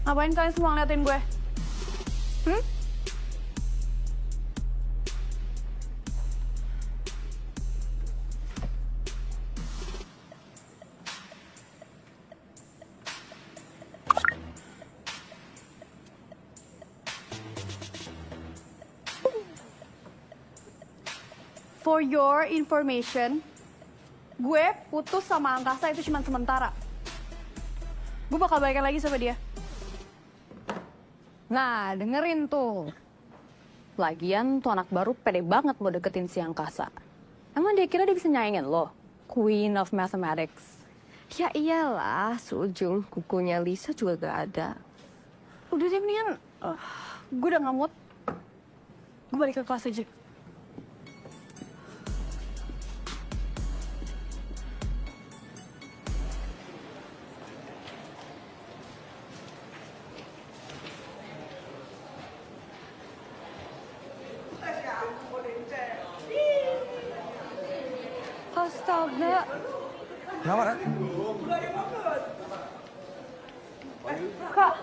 Ngapain kalian semua ngeliatin gue? For your information, gue putus sama Angkasa itu cuma sementara. Gue bakal balikan lagi sama dia. Nah, dengerin tuh. Lagian tuh anak baru pede banget mau deketin si Angkasa. Emang dia kira dia bisa nyaingin lo? Queen of Mathematics. Ya iyalah, seujung kukunya Lisa juga gak ada. Udah deh mendingan, gue udah gak mood. Gue balik ke kelas aja. Astaga. Kenapa, Ra? Kak.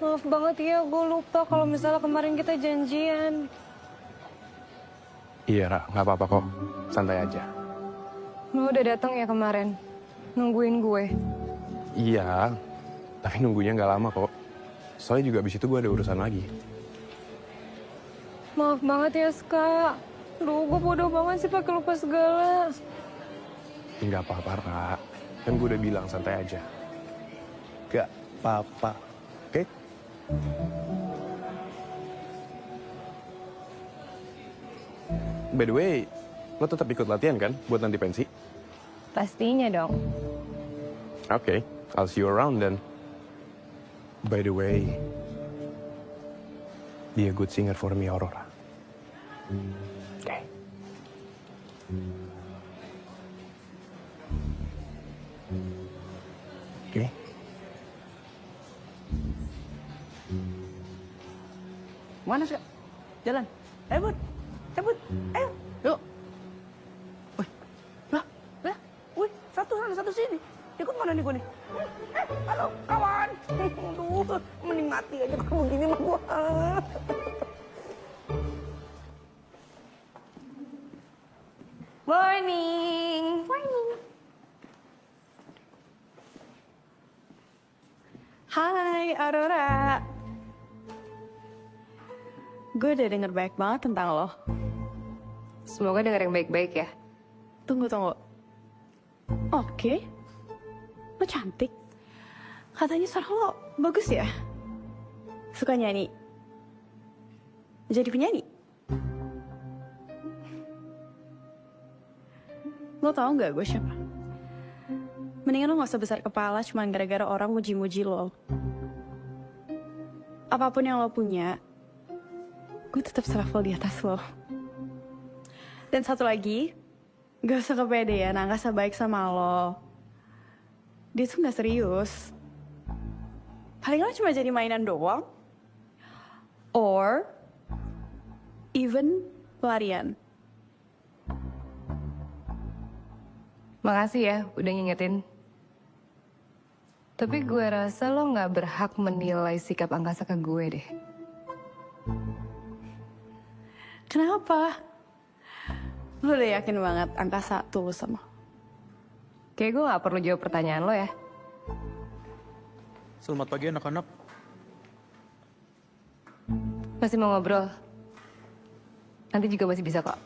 Maaf banget ya, gue lupa kalau misalnya kemarin kita janjian. Iya, Ra, nggak apa-apa kok. Santai aja. Lo udah datang ya kemarin, nungguin gue. Iya, tapi nunggunya nggak lama kok. Soalnya juga abis itu gue ada urusan lagi. Maaf banget ya, Ska. Duh, gue bodoh banget sih pakai lupa segala. Nggak apa-apa, Ra. Kan gue udah bilang santai aja. Gak apa-apa, oke? By the way, lo tetap ikut latihan kan buat nanti pensi? Pastinya dong. Oke, I'll see you around then. By the way, be a good singer for me, Aurora. Okay. Okay. Mana sih? Jalan. Bud. Bud. Ayo. Yuk. Wih. Lah. Wih, satu sana, satu sini. Ikut mana nih gue nih? Halo, kawan. Aduh, mending mati aja kalau begini mah gua. Morning. Hai, Aurora. Gue udah denger banyak banget tentang lo. Semoga denger yang baik-baik ya. Tunggu. Oke. Lo cantik. Katanya suara lo bagus ya? Suka nyanyi? Jadi penyanyi? Lo tau gak gue siapa? Mendingan lo gak usah besar kepala cuma gara-gara orang muji-muji lo. Apapun yang lo punya, gue tetap selevel di atas lo. Dan satu lagi, gak usah kepedean, Angkasa baik sama lo. Dia tuh gak serius. Paling lo cuma jadi mainan doang. Or even pelarian. Makasih ya udah ngingetin. Tapi gue rasa lo gak berhak menilai sikap Angkasa ke gue deh. Kenapa? Lo udah yakin banget Angkasa tulus sama? Kayak gue gak perlu jawab pertanyaan lo ya. Selamat pagi anak-anak. Masih mau ngobrol? Nanti juga masih bisa kok.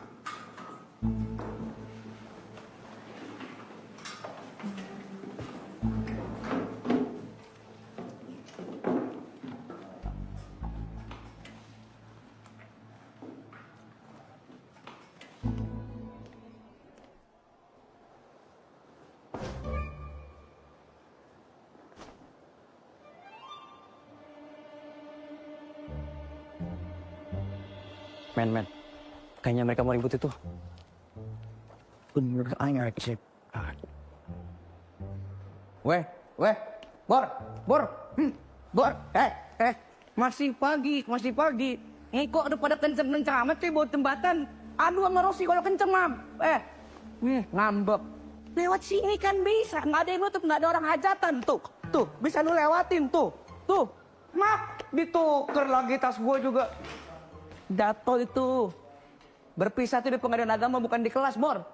Men. Kayaknya mereka mau ribut itu. Bener, I ngecek. Weh, Bor, masih pagi. Kok udah pada kenceng-kenceng amat sih buat jembatan. Aduh sama Rosi kalau kenceng, Mam. Ngambek. Lewat sini kan bisa, nggak ada yang nutup, nggak ada orang hajatan. Tuh, bisa lu lewatin, tuh. Mak, dituker lagi tas gua juga. Jatuh itu. Berpisah tuh di pengadilan agama bukan di kelas, Bor.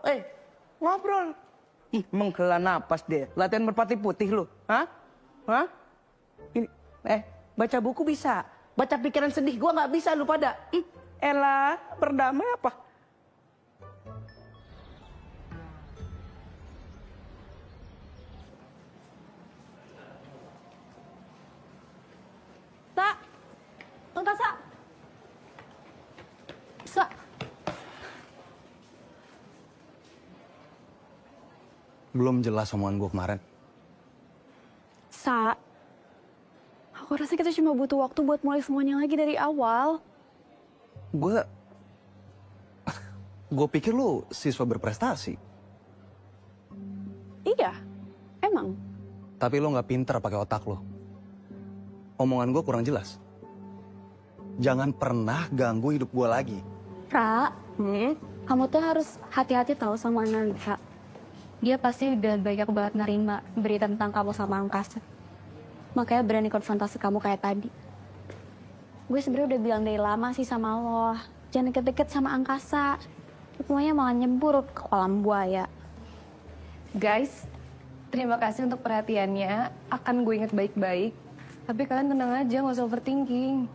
Ngobrol. Menghela napas deh. Latihan merpati putih lu. Hah? Ini, baca buku bisa. Baca pikiran sedih gua nggak bisa lu pada. Elah, berdamai apa? Angkasa. Belum jelas omongan gue kemarin. Aku rasa kita cuma butuh waktu buat mulai semuanya lagi dari awal. Gue pikir lu siswa berprestasi. Iya, emang. Tapi lo nggak pinter pakai otak lo. Omongan gue kurang jelas. Jangan pernah ganggu hidup gue lagi. Ra, kamu tuh harus hati-hati tahu sama Analisa. Dia pasti udah banyak banget nerima berita tentang kamu sama Angkasa. Makanya berani konfrontasi kamu kayak tadi. Gue sebenarnya udah bilang dari lama sih sama lo, jangan deket-deket sama Angkasa. Semuanya malah nyebur ke kolam buaya. Guys, terima kasih untuk perhatiannya. Akan gue inget baik-baik. Tapi kalian tenang aja, gak usah overthinking.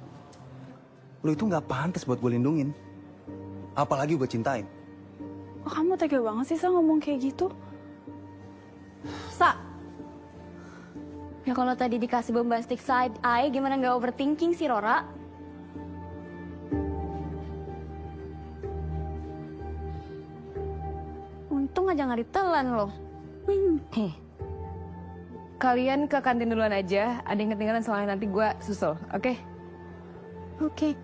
Lo itu nggak pantas buat gue lindungin. Apalagi gue cintain. Kok kamu tega banget sih ngomong kayak gitu? Ya kalau tadi dikasih bombastic side eye, gimana nggak overthinking sih, Rora? Untung aja nggak ditelan loh. Kalian ke kantin duluan aja. Ada yang ketinggalan soalnya nanti gue susul, oke? Oke.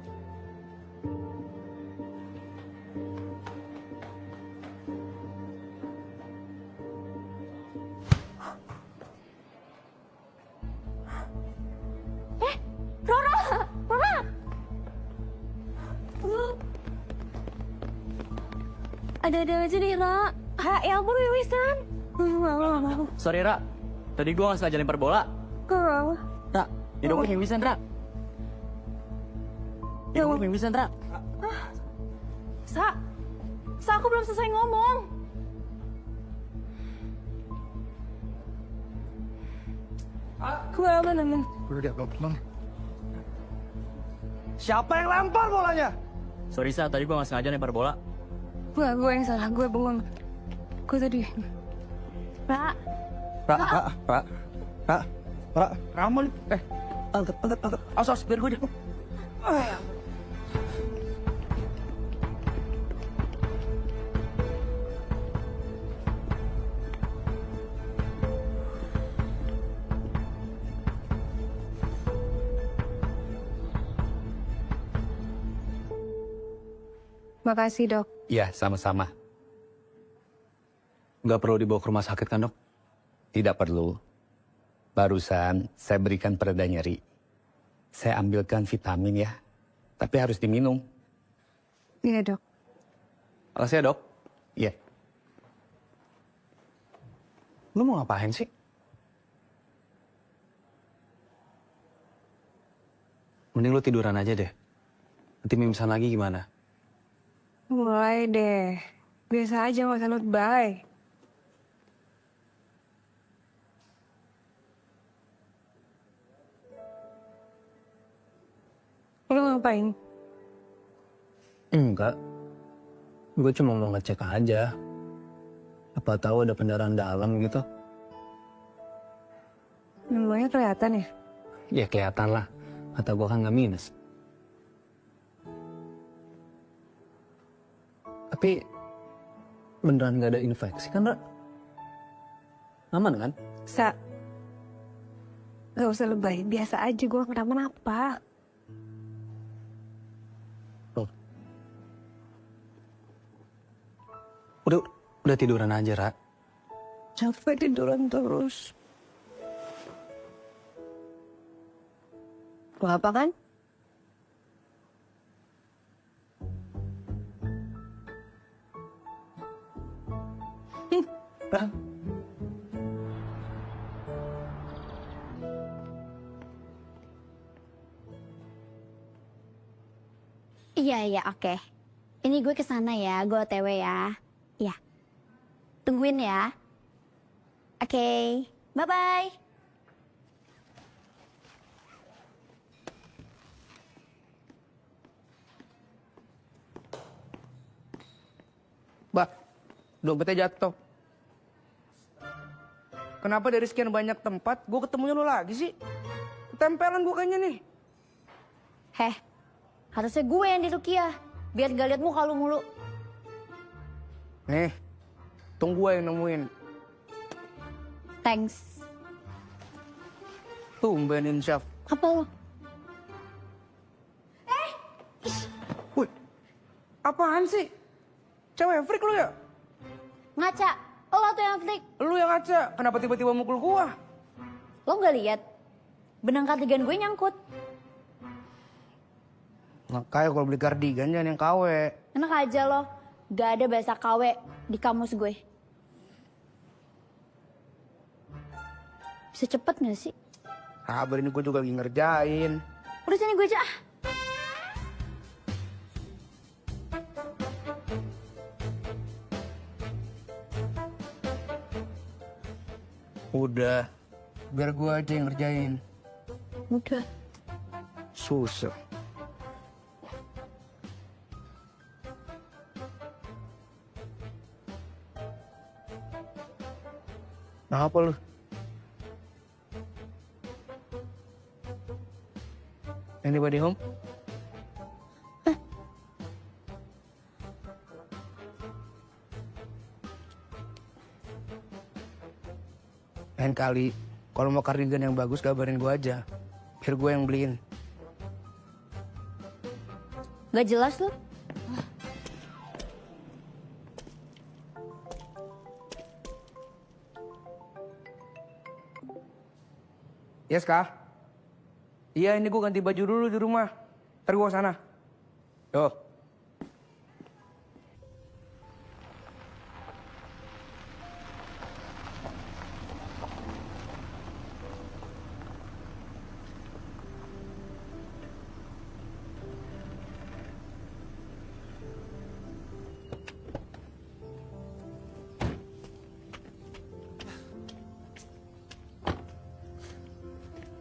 Ada-ada aja nih, Ra. Ya ampun, Wiwisan. Sorry, Ra. Tadi gue gak sengaja lempar bola. Ra, hidung gue pingsan, Ra. Hidung gue pingsan, Ra. Aku belum selesai ngomong. Udah dianggap teman. Siapa yang lempar bolanya? Sorry, Sa. Tadi gue gak sengaja lempar bola. Gue yang salah, gue bengong. Gue tadi... Ra. Ramon. Angkat. Awas, biar gue deh. Makasih, Dok. Ya, sama-sama. Nggak perlu dibawa ke rumah sakit kan, Dok? Tidak perlu. Barusan saya berikan pereda nyeri. Saya ambilkan vitamin ya. Tapi harus diminum. Iya, Dok. Makasih ya, Dok. Iya. Lu mau ngapain sih? Mending lu tiduran aja deh. Nanti mimisan lagi gimana? Mulai deh. Biasa aja, gak usah lebay. Lu ngapain? Enggak. Gue cuma mau ngecek aja. Apa tahu ada pendarahan dalam gitu. Memangnya kelihatan ya? Ya kelihatan lah. Kata gue kan nggak minus. Tapi beneran nggak ada infeksi kan, Ra? Aman kan? Gak usah lebay. Biasa aja, gue kenapa-napa. Udah tiduran aja, Ra. Capek tiduran terus. Gak apa kan? Iya, oke. Ini gue kesana ya, gue OTW ya. Iya. Tungguin ya. Oke, bye-bye. Bah, dompetnya jatuh. Kenapa dari sekian banyak tempat, gue ketemunya lo lagi sih? Ketempelan gue kayaknya nih. Heh, harusnya gue yang di Rukiah. Biar gak liat muka lu mulu. Nih, tunggu gue yang nemuin. Thanks. Tumbenin, Syaf. Apa lu? Wih, apaan sih? Cewek freak lu ya? Ngaca, lo tuh yang freak. Lu yang ngaca, kenapa tiba-tiba mukul gua? Lo gak lihat? Benang kardigan gue nyangkut. Makanya kalau beli kardigan jangan yang KW. Enak aja lo, gak ada bahasa KW di kamus gue. Bisa cepet gak sih? Kabar ini gue juga lagi ngerjain. Udah sini gue aja ah. Udah, biar gue aja yang ngerjain. Udah. Susah. Nah, apa lu? Anybody home? Lain kali, kalau mau kardigan yang bagus kabarin gue aja. Biar gue yang beliin. Gak jelas lo. Yes, Kak? Iya, ini gue ganti baju dulu di rumah. Ntar gue sana. Yo.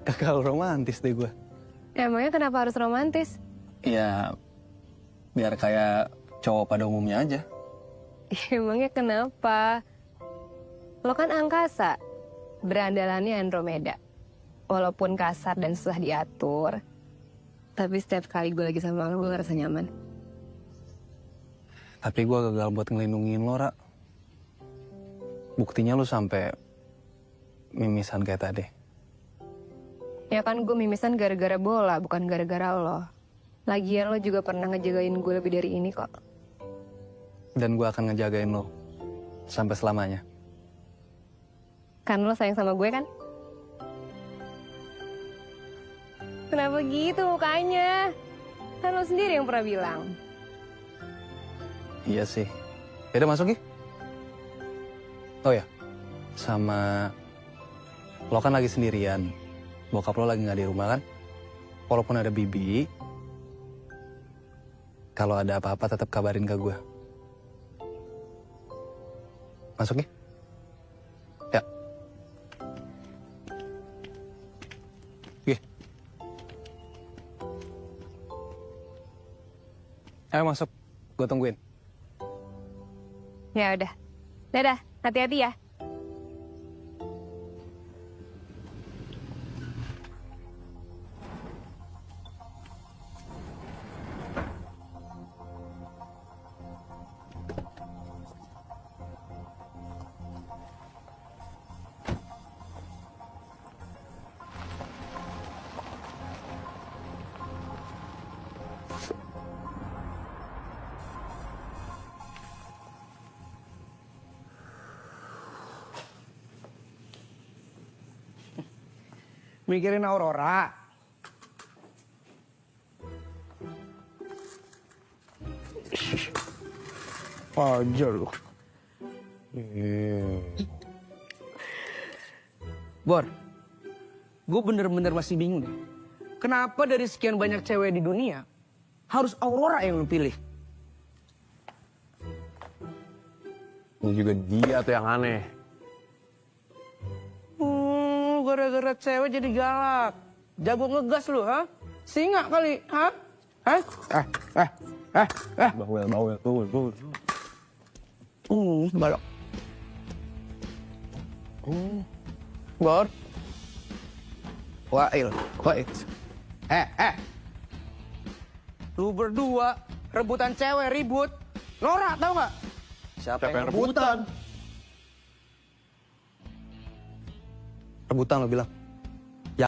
Kakak romantis deh gue. Emangnya kenapa harus romantis? Ya, biar kayak cowok pada umumnya aja. Emangnya kenapa? Lo kan angkasa, berandalannya Andromeda. Walaupun kasar dan susah diatur, tapi setiap kali gue lagi sama lo, gue ngerasa nyaman. Tapi gue gagal buat ngelindungin lo, Ra. Buktinya lo sampai mimisan kayak tadi. Ya kan gue mimisan gara-gara bola, bukan gara-gara lo. Lagian lo juga pernah ngejagain gue lebih dari ini kok. Dan gue akan ngejagain lo sampai selamanya. Kan lo sayang sama gue kan? Kenapa gitu mukanya? Kan lo sendiri yang pernah bilang. Iya sih. Yaudah masuk, Gi. Oh ya, sama lo kan lagi sendirian. Bokap lo lagi nggak di rumah kan? Walaupun ada Bibi, kalau ada apa-apa tetap kabarin ke gue. Masuk, Gi. Ya. Gi. Ayo masuk, gue tungguin. Ya udah. Dadah, hati-hati ya. Mikirin Aurora. Aja lu. Bor, gue bener-bener masih bingung deh. Kenapa dari sekian banyak cewek di dunia, harus Aurora yang lu pilih? Ini juga dia tuh yang aneh. Gara-gara cewek jadi galak. Jago ngegas lu, ha? Singa kali, ha? Hah? Bawel. Balok. Bor. Wail. Lu berdua rebutan cewek ribut. Norak tau nggak? Siapa yang rebutan? Rebutan lo bilang. Ya.